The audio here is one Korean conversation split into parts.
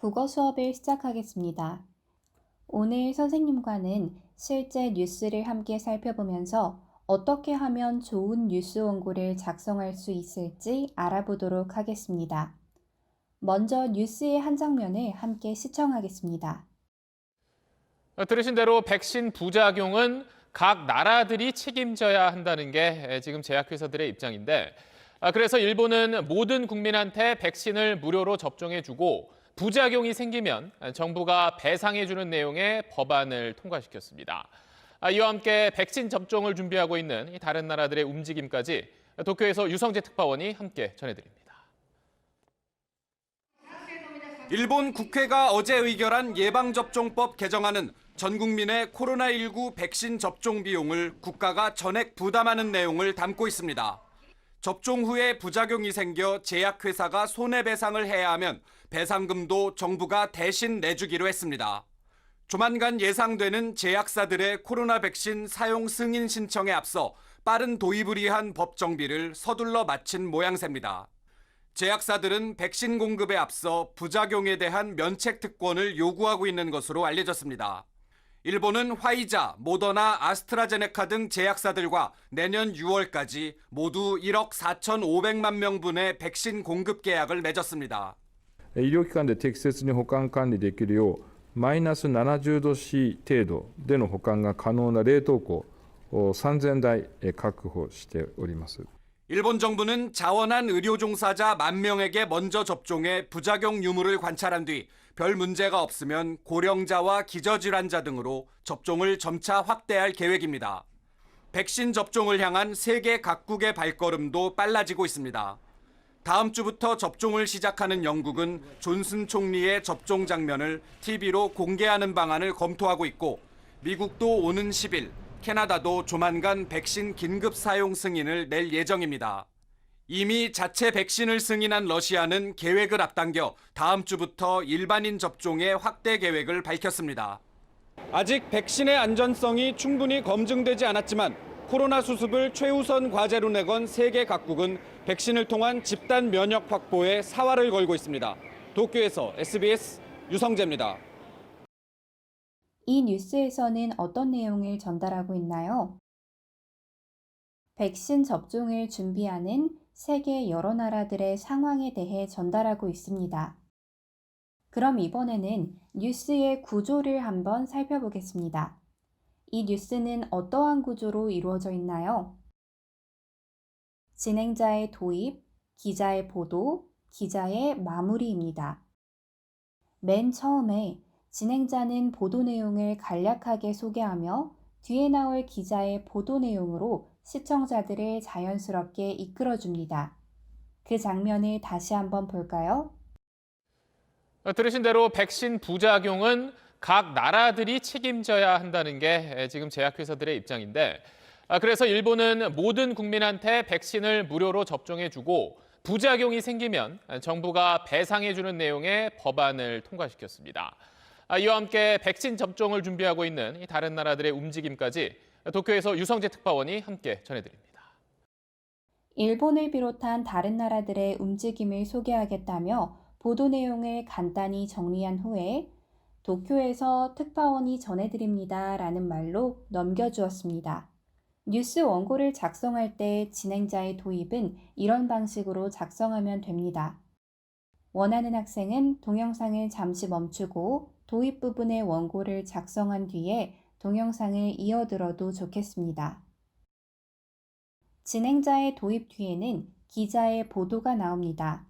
국어 수업을 시작하겠습니다. 오늘 선생님과는 실제 뉴스를 함께 살펴보면서 어떻게 하면 좋은 뉴스 원고를 작성할 수 있을지 알아보도록 하겠습니다. 먼저 뉴스의 한 장면을 함께 시청하겠습니다. 들으신 대로 백신 부작용은 각 나라들이 책임져야 한다는 게 지금 제약회사들의 입장인데, 그래서 일본은 모든 국민한테 백신을 무료로 접종해주고 부작용이 생기면 정부가 배상해주는 내용의 법안을 통과시켰습니다. 이와 함께 백신 접종을 준비하고 있는 다른 나라들의 움직임까지 도쿄에서 유성재 특파원이 함께 전해드립니다. 일본 국회가 어제 의결한 예방접종법 개정안은 전 국민의 코로나19 백신 접종 비용을 국가가 전액 부담하는 내용을 담고 있습니다. 접종 후에 부작용이 생겨 제약회사가 손해배상을 해야 하면 배상금도 정부가 대신 내주기로 했습니다. 조만간 예상되는 제약사들의 코로나 백신 사용 승인 신청에 앞서 빠른 도입을 위한 법 정비를 서둘러 마친 모양새입니다. 제약사들은 백신 공급에 앞서 부작용에 대한 면책 특권을 요구하고 있는 것으로 알려졌습니다. 일본은 화이자, 모더나, 아스트라제네카 등 제약사들과 내년 6월까지 모두 1억 4,500만 명분의 백신 공급 계약을 맺었습니다. 医療機関で適切に保管管理できるようマイナス70度 C 程度での保管が可能な冷凍庫3000台確保しております。 일본 정부는 자원한 의료 종사자 10,000명에게 먼저 접종해 부작용 유무를 관찰한 뒤 별 문제가 없으면 고령자와 기저질환자 등으로 접종을 점차 확대할 계획입니다. 백신 접종을 향한 세계 각국의 발걸음도 빨라지고 있습니다. 다음 주부터 접종을 시작하는 영국은 존슨 총리의 접종 장면을 TV로 공개하는 방안을 검토하고 있고, 미국도 오는 10일, 캐나다도 조만간 백신 긴급 사용 승인을 낼 예정입니다. 이미 자체 백신을 승인한 러시아는 계획을 앞당겨 다음 주부터 일반인 접종의 확대 계획을 밝혔습니다. 아직 백신의 안전성이 충분히 검증되지 않았지만 코로나 수습을 최우선 과제로 내건 세계 각국은 백신을 통한 집단 면역 확보에 사활을 걸고 있습니다. 도쿄에서 SBS 유성재입니다. 이 뉴스에서는 어떤 내용을 전달하고 있나요? 백신 접종을 준비하는 세계 여러 나라들의 상황에 대해 전달하고 있습니다. 그럼 이번에는 뉴스의 구조를 한번 살펴보겠습니다. 이 뉴스는 어떠한 구조로 이루어져 있나요? 진행자의 도입, 기자의 보도, 기자의 마무리입니다. 맨 처음에 진행자는 보도 내용을 간략하게 소개하며 뒤에 나올 기자의 보도 내용으로 시청자들을 자연스럽게 이끌어줍니다. 그 장면을 다시 한번 볼까요? 들으신 대로 백신 부작용은 각 나라들이 책임져야 한다는 게 지금 제약회사들의 입장인데, 그래서 일본은 모든 국민한테 백신을 무료로 접종해주고 부작용이 생기면 정부가 배상해주는 내용의 법안을 통과시켰습니다. 이와 함께 백신 접종을 준비하고 있는 다른 나라들의 움직임까지 도쿄에서 유성재 특파원이 함께 전해드립니다. 일본을 비롯한 다른 나라들의 움직임을 소개하겠다며 보도 내용을 간단히 정리한 후에 도쿄에서 특파원이 전해드립니다 라는 말로 넘겨주었습니다. 뉴스 원고를 작성할 때 진행자의 도입은 이런 방식으로 작성하면 됩니다. 원하는 학생은 동영상을 잠시 멈추고 도입 부분의 원고를 작성한 뒤에 동영상을 이어들어도 좋겠습니다. 진행자의 도입 뒤에는 기자의 보도가 나옵니다.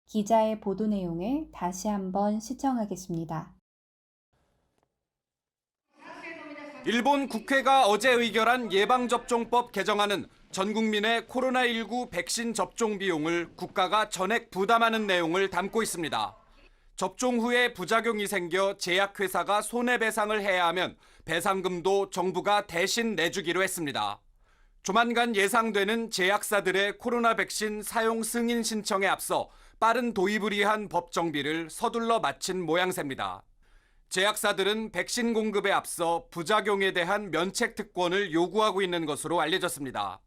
기자의 보도 내용을 다시 한번 시청하겠습니다. 일본 국회가 어제 의결한 예방접종법 개정안은 전 국민의 코로나19 백신 접종 비용을 국가가 전액 부담하는 내용을 담고 있습니다. 접종 후에 부작용이 생겨 제약회사가 손해배상을 해야 하면 배상금도 정부가 대신 내주기로 했습니다. 조만간 예상되는 제약사들의 코로나 백신 사용 승인 신청에 앞서 빠른 도입을 위한 법 정비를 서둘러 마친 모양새입니다. 제약사들은 백신 공급에 앞서 부작용에 대한 면책 특권을 요구하고 있는 것으로 알려졌습니다.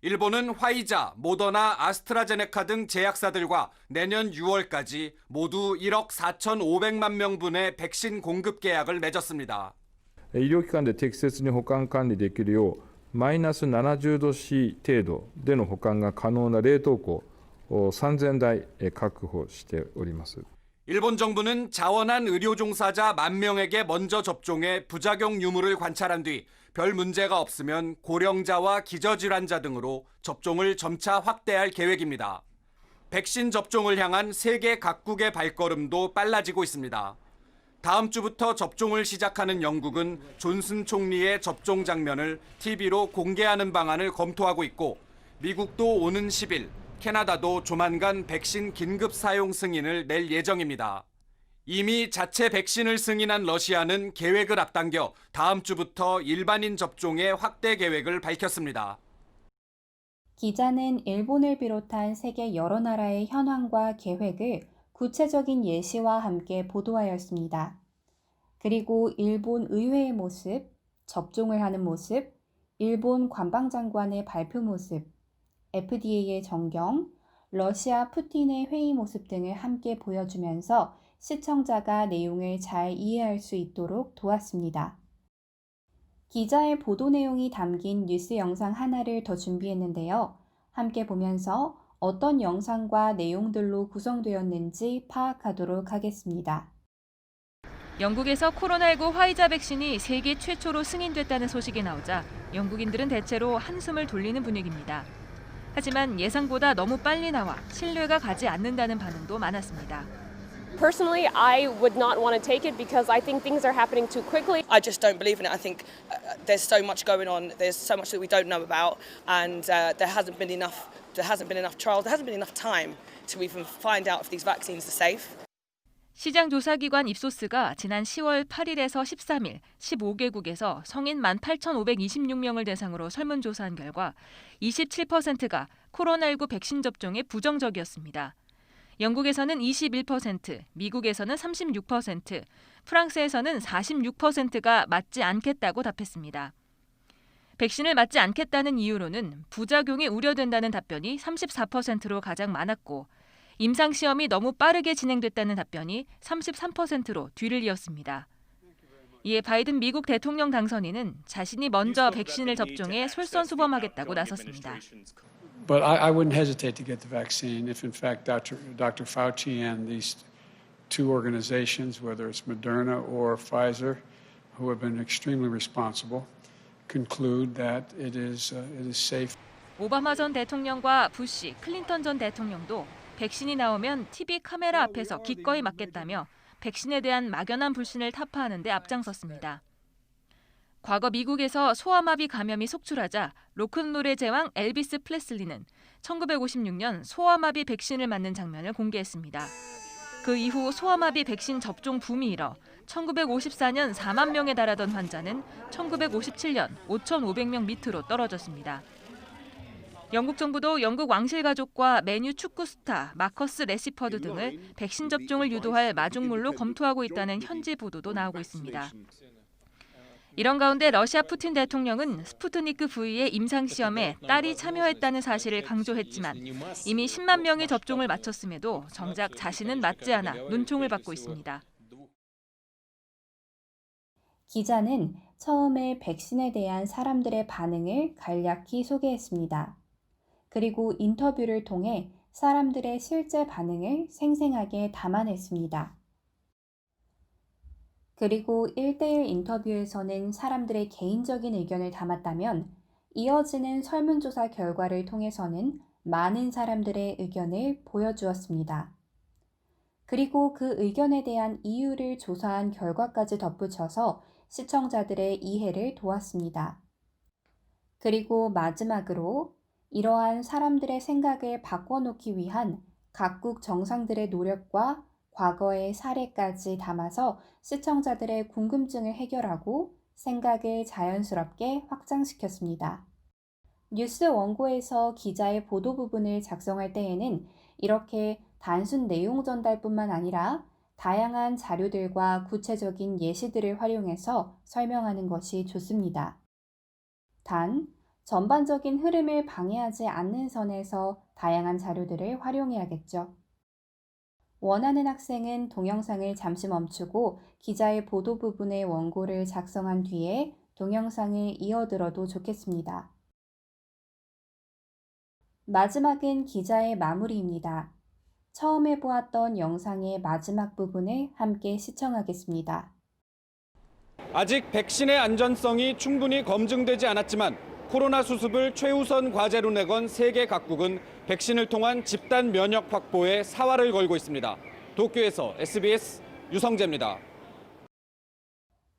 일본은 화이자, 모더나, 아스트라제네카 등 제약사들과 내년 6월까지 모두 1억 4,500만 명분의 백신 공급 계약을 맺었습니다. 医療機関で適切に保管管理できるようマイナス70度 C 程度での保管が可能な冷凍庫3000台確保しております。 일본 정부는 자원한 의료 종사자 10,000명에게 먼저 접종해 부작용 유무를 관찰한 뒤 별 문제가 없으면 고령자와 기저질환자 등으로 접종을 점차 확대할 계획입니다. 백신 접종을 향한 세계 각국의 발걸음도 빨라지고 있습니다. 다음 주부터 접종을 시작하는 영국은 존슨 총리의 접종 장면을 TV로 공개하는 방안을 검토하고 있고 미국도 오는 10일, 캐나다도 조만간 백신 긴급 사용 승인을 낼 예정입니다. 이미 자체 백신을 승인한 러시아는 계획을 앞당겨 다음 주부터 일반인 접종의 확대 계획을 밝혔습니다. 기자는 일본을 비롯한 세계 여러 나라의 현황과 계획을 구체적인 예시와 함께 보도하였습니다. 그리고 일본 의회의 모습, 접종을 하는 모습, 일본 관방장관의 발표 모습, FDA의 전경, 러시아 푸틴의 회의 모습 등을 함께 보여주면서 시청자가 내용을 잘 이해할 수 있도록 도왔습니다. 기자의 보도 내용이 담긴 뉴스 영상 하나를 더 준비했는데요. 함께 보면서 어떤 영상과 내용들로 구성되었는지 파악하도록 하겠습니다. 영국에서 코로나19 화이자 백신이 세계 최초로 승인됐다는 소식이 나오자 영국인들은 대체로 한숨을 돌리는 분위기입니다. 하지만 예상보다 너무 빨리 나와 신뢰가 가지 않는다는 반응도 많았습니다. Personally, I would not want to take it because I think things are happening too quickly. I just don't believe in it. I think there's so much going on. There's so much that we don't know about, and there hasn't been enough trials. There hasn't been enough time to even find out if these vaccines are safe. 시장 조사기관 입소스가 지난 10월 8일에서 13일 15개국에서 성인 18,526명을 대상으로 설문조사한 결과 27%가 코로나19 백신 접종에 부정적이었습니다. 영국에서는 21%, 미국에서는 36%, 프랑스에서는 46%가 맞지 않겠다고 답했습니다. 백신을 맞지 않겠다는 이유로는 부작용이 우려된다는 답변이 34%로 가장 많았고 임상시험이 너무 빠르게 진행됐다는 답변이 33%로 뒤를 이었습니다. 이에 바이든 미국 대통령 당선인은 자신이 먼저 백신을 접종해 솔선수범하겠다고 나섰습니다. But I wouldn't hesitate to get the vaccine if, in fact, Dr. Fauci and these two organizations, whether it's Moderna or Pfizer, who have been extremely responsible, conclude that it is safe. 오바마 전 대통령과 부시, 클린턴 전 대통령도 백신이 나오면 TV 카메라 앞에서 기꺼이 맞겠다며 백신에 대한 막연한 불신을 타파하는 데 앞장섰습니다. 과거 미국에서 소아마비 감염이 속출하자 로큰롤의 제왕 엘비스 프레슬리는 1956년 소아마비 백신을 맞는 장면을 공개했습니다. 그 이후 소아마비 백신 접종 붐이 일어 1954년 4만 명에 달하던 환자는 1957년 5,500명 밑으로 떨어졌습니다. 영국 정부도 영국 왕실 가족과 메뉴 축구 스타 마커스 레시퍼드 등을 백신 접종을 유도할 마중물로 검토하고 있다는 현지 보도도 나오고 있습니다. 이런 가운데 러시아 푸틴 대통령은 스푸트니크 V의 임상시험에 딸이 참여했다는 사실을 강조했지만 이미 10만 명이 접종을 마쳤음에도 정작 자신은 맞지 않아 눈총을 받고 있습니다. 기자는 처음에 백신에 대한 사람들의 반응을 간략히 소개했습니다. 그리고 인터뷰를 통해 사람들의 실제 반응을 생생하게 담아냈습니다. 그리고 1대1 인터뷰에서는 사람들의 개인적인 의견을 담았다면 이어지는 설문조사 결과를 통해서는 많은 사람들의 의견을 보여주었습니다. 그리고 그 의견에 대한 이유를 조사한 결과까지 덧붙여서 시청자들의 이해를 도왔습니다. 그리고 마지막으로 이러한 사람들의 생각을 바꿔놓기 위한 각국 정상들의 노력과 과거의 사례까지 담아서 시청자들의 궁금증을 해결하고 생각을 자연스럽게 확장시켰습니다. 뉴스 원고에서 기자의 보도 부분을 작성할 때에는 이렇게 단순 내용 전달뿐만 아니라 다양한 자료들과 구체적인 예시들을 활용해서 설명하는 것이 좋습니다. 단, 전반적인 흐름을 방해하지 않는 선에서 다양한 자료들을 활용해야겠죠. 원하는 학생은 동영상을 잠시 멈추고 기자의 보도 부분의 원고를 작성한 뒤에 동영상을 이어들어도 좋겠습니다. 마지막은 기자의 마무리입니다. 처음에 보았던 영상의 마지막 부분을 함께 시청하겠습니다. 아직 백신의 안전성이 충분히 검증되지 않았지만 코로나 수습을 최우선 과제로 내건 세계 각국은 백신을 통한 집단 면역 확보에 사활을 걸고 있습니다. 도쿄에서 SBS 유성재입니다.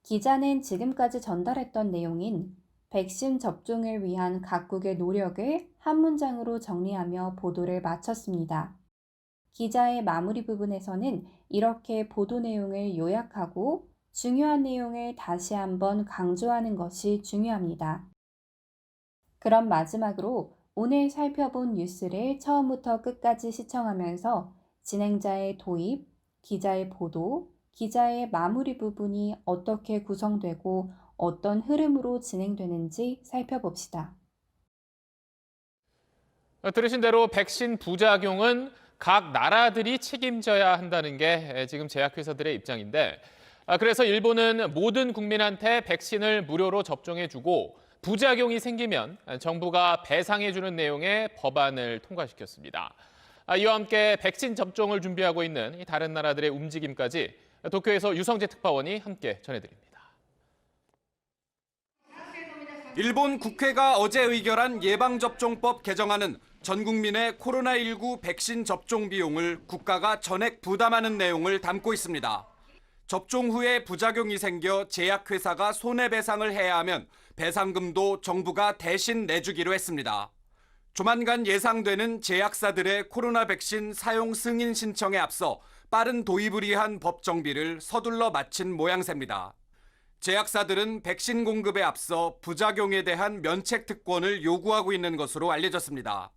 기자는 지금까지 전달했던 내용인 백신 접종을 위한 각국의 노력을 한 문장으로 정리하며 보도를 마쳤습니다. 기자의 마무리 부분에서는 이렇게 보도 내용을 요약하고 중요한 내용을 다시 한번 강조하는 것이 중요합니다. 그럼 마지막으로 오늘 살펴본 뉴스를 처음부터 끝까지 시청하면서 진행자의 도입, 기자의 보도, 기자의 마무리 부분이 어떻게 구성되고 어떤 흐름으로 진행되는지 살펴봅시다. 들으신 대로 백신 부작용은 각 나라들이 책임져야 한다는 게 지금 제약회사들의 입장인데, 그래서 일본은 모든 국민한테 백신을 무료로 접종해주고 부작용이 생기면 정부가 배상해주는 내용의 법안을 통과시켰습니다. 이와 함께 백신 접종을 준비하고 있는 다른 나라들의 움직임까지 도쿄에서 유성재 특파원이 함께 전해드립니다. 일본 국회가 어제 의결한 예방접종법 개정안은 전 국민의 코로나19 백신 접종 비용을 국가가 전액 부담하는 내용을 담고 있습니다. 접종 후에 부작용이 생겨 제약회사가 손해배상을 해야 하면 배상금도 정부가 대신 내주기로 했습니다. 조만간 예상되는 제약사들의 코로나 백신 사용 승인 신청에 앞서 빠른 도입을 위한 법 정비를 서둘러 마친 모양새입니다. 제약사들은 백신 공급에 앞서 부작용에 대한 면책 특권을 요구하고 있는 것으로 알려졌습니다.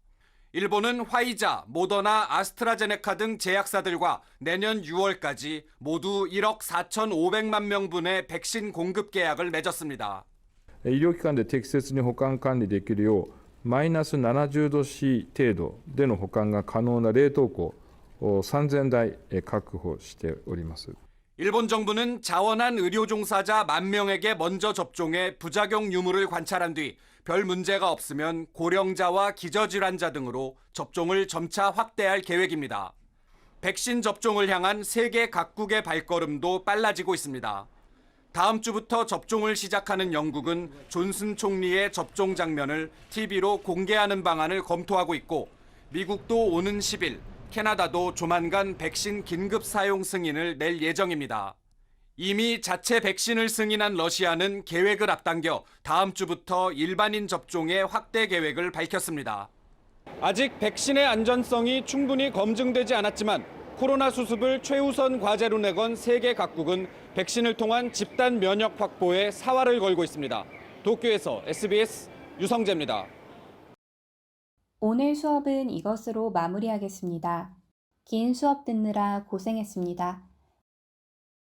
일본은 화이자, 모더나, 아스트라제네카 등 제약사들과 내년 6월까지 모두 1억 4,500만 명분의 백신 공급 계약을 맺었습니다. 医療機関で適切に保管管理できるようマイナス70度 C 程度での保管が可能な冷凍庫3000台確保しております。 일본 정부는 자원한 의료 종사자 10,000명에게 먼저 접종해 부작용 유무를 관찰한 뒤 별 문제가 없으면 고령자와 기저질환자 등으로 접종을 점차 확대할 계획입니다. 백신 접종을 향한 세계 각국의 발걸음도 빨라지고 있습니다. 다음 주부터 접종을 시작하는 영국은 존슨 총리의 접종 장면을 TV로 공개하는 방안을 검토하고 있고 미국도 오는 10일, 캐나다도 조만간 백신 긴급 사용 승인을 낼 예정입니다. 이미 자체 백신을 승인한 러시아는 계획을 앞당겨 다음 주부터 일반인 접종의 확대 계획을 밝혔습니다. 아직 백신의 안전성이 충분히 검증되지 않았지만 코로나 수습을 최우선 과제로 내건 세계 각국은 백신을 통한 집단 면역 확보에 사활을 걸고 있습니다. 도쿄에서 SBS 유성재입니다. 오늘 수업은 이것으로 마무리하겠습니다. 긴 수업 듣느라 고생했습니다.